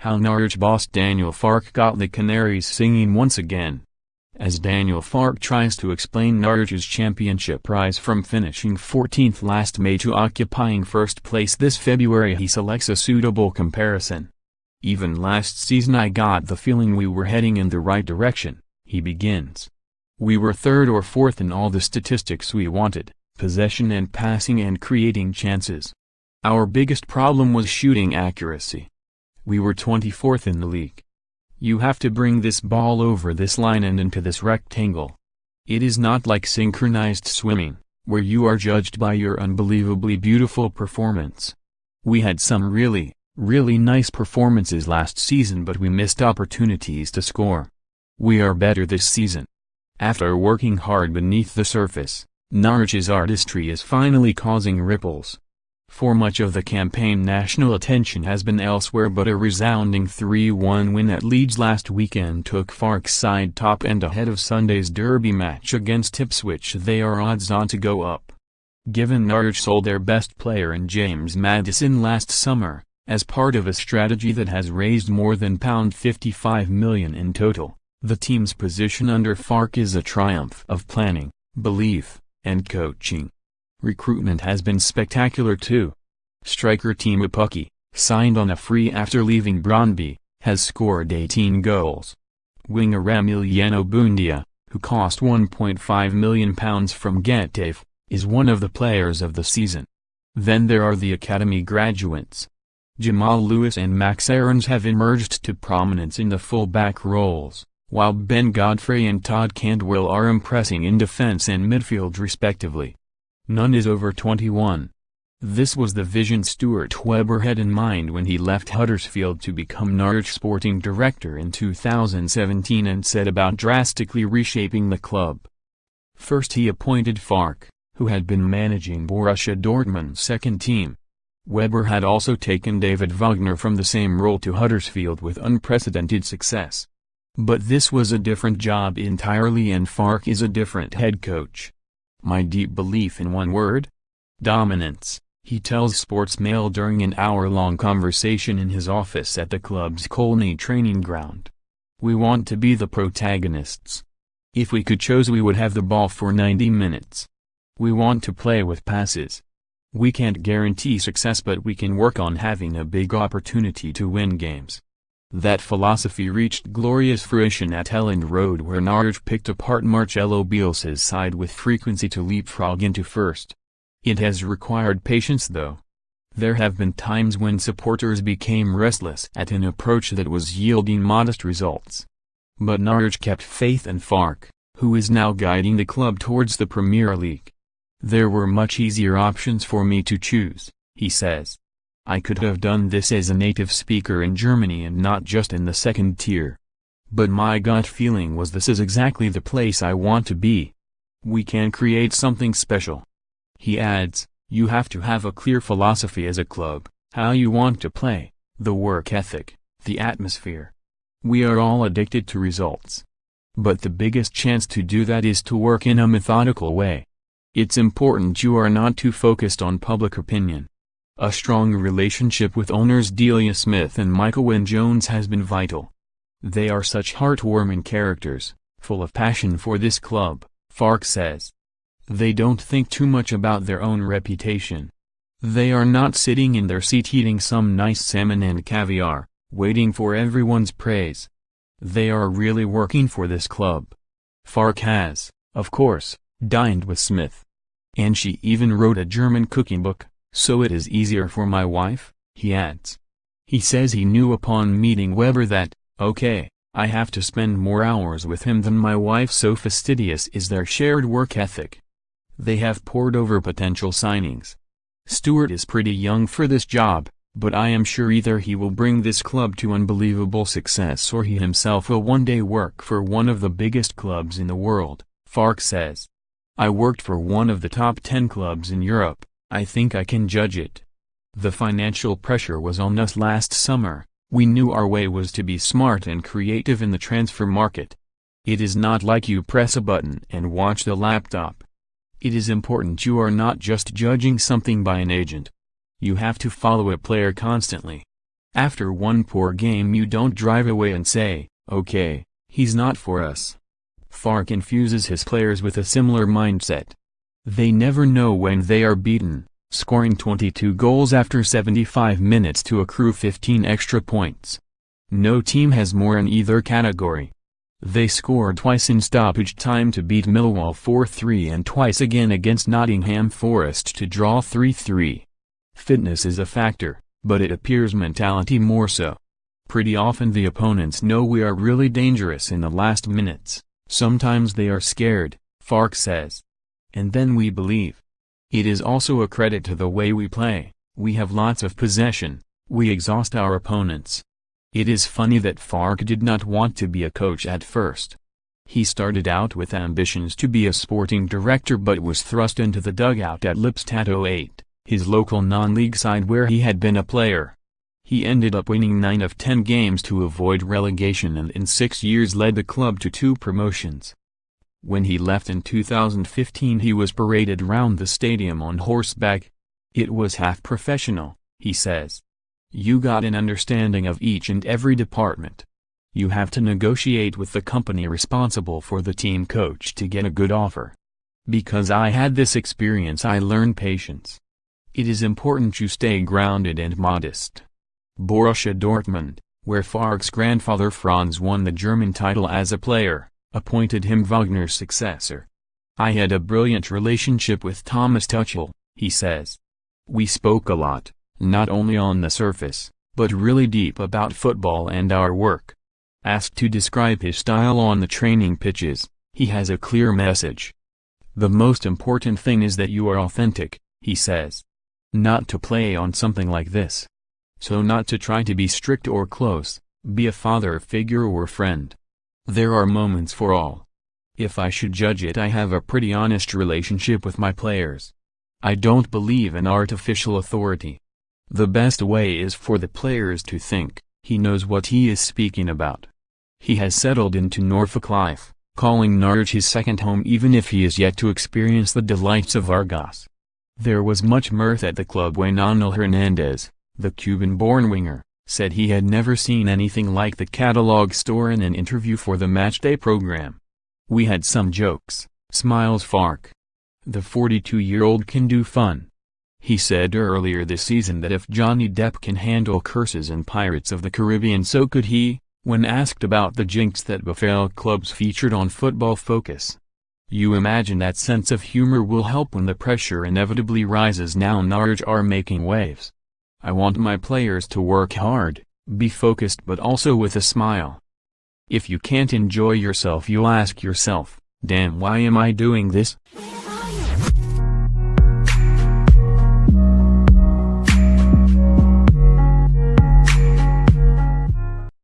How Norwich boss Daniel Farke got the Canaries singing once again. As Daniel Farke tries to explain Norwich's championship rise from finishing 14th last May to occupying first place this February, he selects a suitable comparison. "Even last season I got the feeling we were heading in the right direction," he begins. "We were third or fourth in all the statistics we wanted, possession and passing and creating chances. Our biggest problem was shooting accuracy. We were 24th in the league. You have to bring this ball over this line and into this rectangle. It is not like synchronized swimming, where you are judged by your unbelievably beautiful performance. We had some really nice performances last season, but we missed opportunities to score. We are better this season." After working hard beneath the surface, Norwich's artistry is finally causing ripples. For much of the campaign, national attention has been elsewhere, but a resounding 3-1 win at Leeds last weekend took Farke's side top, and ahead of Sunday's derby match against Ipswich they are odds-on to go up. Given Norwich sold their best player in James Maddison last summer, as part of a strategy that has raised more than £55 million in total, the team's position under Farke is a triumph of planning, belief, and coaching. Recruitment has been spectacular too. Striker Timo Pukki, signed on a free after leaving Brøndby, has scored 18 goals. Winger Emiliano Buendia, who cost £1.5 million from Getafe, is one of the players of the season. Then there are the academy graduates. Jamal Lewis and Max Aarons have emerged to prominence in the full-back roles, while Ben Godfrey and Todd Cantwell are impressing in defense and midfield respectively. None is over 21. This was the vision Stuart Webber had in mind when he left Huddersfield to become Norwich sporting director in 2017 and set about drastically reshaping the club. First he appointed Farke, who had been managing Borussia Dortmund's second team. Webber had also taken David Wagner from the same role to Huddersfield with unprecedented success. But this was a different job entirely, and Farke is a different head coach. "My deep belief in one word? Dominance," he tells Sportsmail during an hour-long conversation in his office at the club's Colney training ground. "We want to be the protagonists. If we could choose, we would have the ball for 90 minutes. We want to play with passes. We can't guarantee success, but we can work on having a big opportunity to win games." That philosophy reached glorious fruition at Elland Road, where Norwich picked apart Marcelo Bielsa's side with frequency to leapfrog into first. It has required patience though. There have been times when supporters became restless at an approach that was yielding modest results. But Norwich kept faith in Farke, who is now guiding the club towards the Premier League. "There were much easier options for me to choose," he says. "I could have done this as a native speaker in Germany and not just in the second tier. But my gut feeling was this is exactly the place I want to be. We can create something special." He adds, "You have to have a clear philosophy as a club, how you want to play, the work ethic, the atmosphere. We are all addicted to results. But the biggest chance to do that is to work in a methodical way. It's important you are not too focused on public opinion." A strong relationship with owners Delia Smith and Michael Wynne-Jones has been vital. "They are such heartwarming characters, full of passion for this club," Farke says. "They don't think too much about their own reputation. They are not sitting in their seat eating some nice salmon and caviar, waiting for everyone's praise. They are really working for this club." Farke has, of course, dined with Smith. "And she even wrote a German cooking book. So it is easier for my wife," he adds. He says he knew upon meeting Webber that, "Okay, I have to spend more hours with him than my wife, so fastidious is their shared work ethic." They have pored over potential signings. "Stuart is pretty young for this job, but I am sure either he will bring this club to unbelievable success or he himself will one day work for one of the biggest clubs in the world," Farke says. "I worked for one of the top 10 clubs in Europe. I think I can judge it. The financial pressure was on us last summer. We knew our way was to be smart and creative in the transfer market. It is not like you press a button and watch the laptop. It is important you are not just judging something by an agent. You have to follow a player constantly. After one poor game you don't drive away and say, okay, he's not for us. Farke infuses his players with a similar mindset. They never know when they are beaten, scoring 22 goals after 75 minutes to accrue 15 extra points. No team has more in either category. They scored twice in stoppage time to beat Millwall 4-3 and twice again against Nottingham Forest to draw 3-3. Fitness is a factor, but it appears mentality more so. Pretty often the opponents know we are really dangerous in the last minutes, sometimes they are scared, Farke says. And then we believe. It is also a credit to the way we play, we have lots of possession, we exhaust our opponents. It is funny that Farke did not want to be a coach at first. He started out with ambitions to be a sporting director but was thrust into the dugout at Lipstadt 08, his local non-league side where he had been a player. He ended up winning 9 of 10 games to avoid relegation and in 6 years led the club to 2 promotions. When he left in 2015 he was paraded round the stadium on horseback. It was half professional, he says. You got an understanding of each and every department. You have to negotiate with the company responsible for the team coach to get a good offer. Because I had this experience I learned patience. It is important you stay grounded and modest. Borussia Dortmund, where Farke's grandfather Franz won the German title as a player, appointed him Wagner's successor. I had a brilliant relationship with Thomas Tuchel, he says. We spoke a lot, not only on the surface, but really deep about football and our work. Asked to describe his style on the training pitches, he has a clear message. The most important thing is that you are authentic, he says. Not to play on something like this. So not to try to be strict or close, be a father figure or friend. There are moments for all. If I should judge it, I have a pretty honest relationship with my players. I don't believe in artificial authority. The best way is for the players to think, he knows what he is speaking about. He has settled into Norfolk life, calling Norwich his second home even if he is yet to experience the delights of Argos. There was much mirth at the club when Ángel Hernández, the Cuban-born winger, said he had never seen anything like the catalog store in an interview for the matchday program. We had some jokes, smiles Farke. The 42-year-old can do fun. He said earlier this season that if Johnny Depp can handle curses in Pirates of the Caribbean so could he, when asked about the jinx that befell clubs featured on Football Focus. You imagine that sense of humor will help when the pressure inevitably rises. Now Norwich are making waves. I want my players to work hard, be focused but also with a smile. If you can't enjoy yourself you'll ask yourself, damn, why am I doing this?